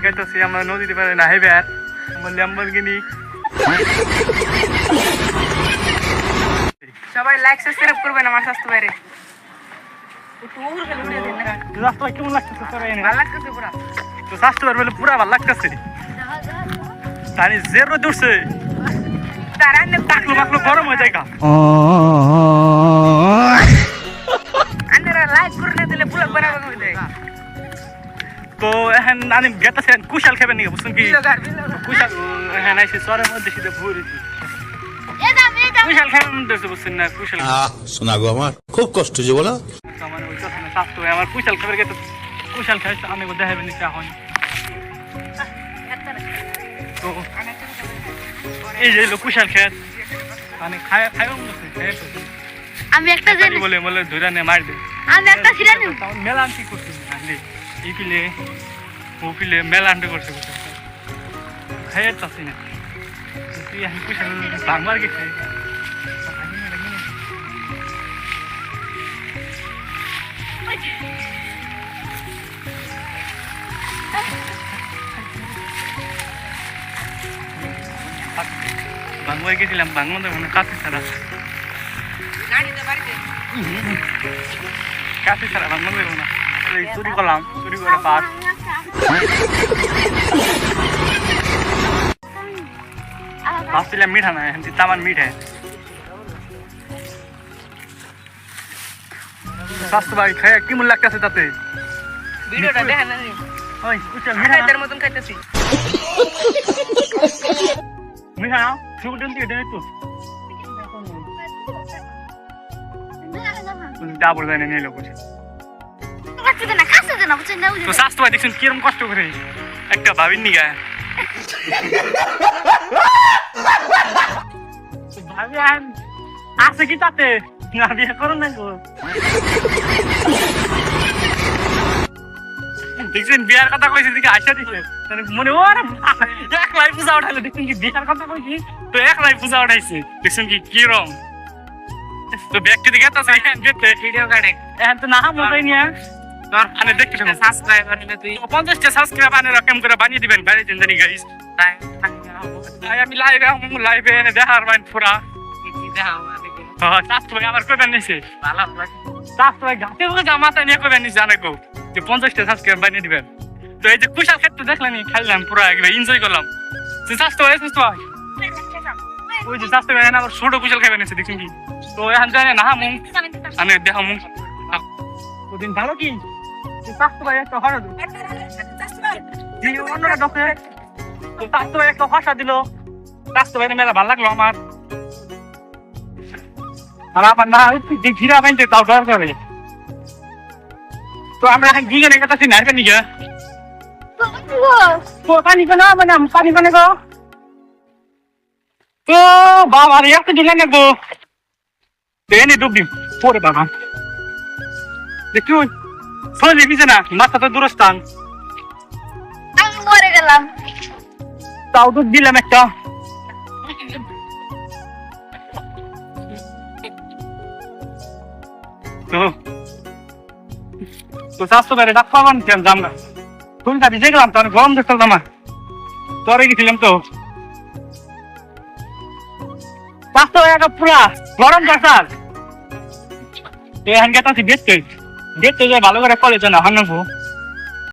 গাইতেছি আমরা নদীতে পারে না হেবার আমার ল্যাম্বরগিনি। সবাই লাইক সাবস্ক্রাইব করবেন আমার স্বাস্থ্য বাইরে। রাস্তা কেমন লাগতেছে তোর এনে? ভালো লাগতেছে পুরা। তো স্বাস্থ্য বাইরে বলে পুরা ভালো লাগতেছে। তানি জেরো দূরছে তার আন্নে টাকলো মাকলো গরম হয়ে যায় গা। আন্নেরা লাইক করে না দিলে ব্লগ বানাবো কই দেয়। তো এখন আমি গেতেছি কুশাল খাবেন নাকি বুঝছেন কি? বিলগার কুশাল হ্যাঁ নাইছে সরের মধ্যে সিধে ভুরিছি। কুশাল খাবেন দেখতে বুঝছেন না কুশাল। শোনা গো আমার খুব কষ্ট যে বলো। আমার ওই কথা না স্বাস্থ্য আমার কুশাল খাবার গেতে কুশাল খাইছে আমি দেখাবেন নিচে এখন। তো এই যে লোক কুশাল খেত মানে খাইও বলছে আমি একটা জানি বলে বলে ধরে নে মার দে। আমি একটা ছিলাম মেলান কি করছিস আন্দি এই পিলে ও পিলে মেলানটা করছে খাইয়ে চাচ্ছি না তুই এখন কুশাল বাংলার কে খাই বাংলায় গেছিলাম বাংলাতে মানে কাছে ছাড়া কাছে ছাড়া বাংলা বেরো না চুরি করলাম চুরি করে পাস ভাবছিলাম মিঠা না এখন তামান মিঠে স্বাস্থ্য ভাই খাই কেমন লাগতেছে তাতে ভিডিওটা দেখেন না ওই কুশাল মিঠা খাইতার মতন খাইতেছি মিঠা না শুকুন দিয়ে দেয় তো ডাবল লাইনে নিয়ে লোক তো স্বাস্থ্য ভাই দেখছেন কিরম কষ্ট করে একটা ভাবির নিগা ভাবি আছে কি তাতে না বিয়ে করো না গো দেখছেন বিয়ার কথা কইছি দিকে আশা দিছে মনে ওর এক লাই পূজা উঠাইলো দেখছেন কি বিয়ার কথা কইছি তো এক লাই পূজা উঠাইছে দেখছেন কি কিরম তো ব্যক্তি দিকে তো দেখতে ভিডিও কাটে এখন তো না মোবাইল নিয়ে তোর মানে দেখতে সাবস্ক্রাইবার নিলে তুই 50টা সাবস্ক্রাইব আনে রকম করে বানিয়ে দিবেন বাইরে দিন জানি গাইস তাই আমি লাইভে এনে দেখার বাইন পুরা স্বাস্থ্য ভাই আমার কইবেন নিছে ভালো স্বাস্থ্য ভাই ঘাটে হোক জামাতা নিয়ে কইবেন নিছে জানে গো যে 50টা সাবস্ক্রাইব বানিয়ে দিবেন তো এই যে কুশাল ক্ষেত্রে দেখলেন খাইলাম পুরা একবার এনজয় করলাম স্বাস্থ্য ভাই ওই যে স্বাস্থ্য ভাই আবার ছোট কুশাল খাইবেন নিছে দেখুন কি তো এখন জানে না মুখ আমি দেখা মুখ ওদিন ভালো কি স্বাস্থ্য ভাই একটা হরা দিল অন্যরা ডক্টর তো স্বাস্থ্য ভাই একটা ভাষা দিল স্বাস্থ্য ভাই মেলা ভালো লাগলো আমার আর আমার না ঘিরা বাইতে তাও ডর করে তো আমরা এখন গিয়ে কথা নাইবে নিগা তো পানি কেন মানে পানি কেন গো তো বাবা রে একটা দিলেন গো তেনে ডুবি পরে বাবা দেখুন সরে বিছে না মাথা তো দূরস্থান আমি মরে গেলাম তাও তো দিলাম একটা তো স্বাস্থ্য বাইরে ডাক পাবান কেন যাম না কোনটা ভিজে গেলাম তো গরম দেখতাম আমার তরে গেছিলাম তো স্বাস্থ্য একটা পুরা গরম ডাক্তার এখন গেতাছি দেখতে দেখতে যাই ভালো করে কলেজ না হান্নাবো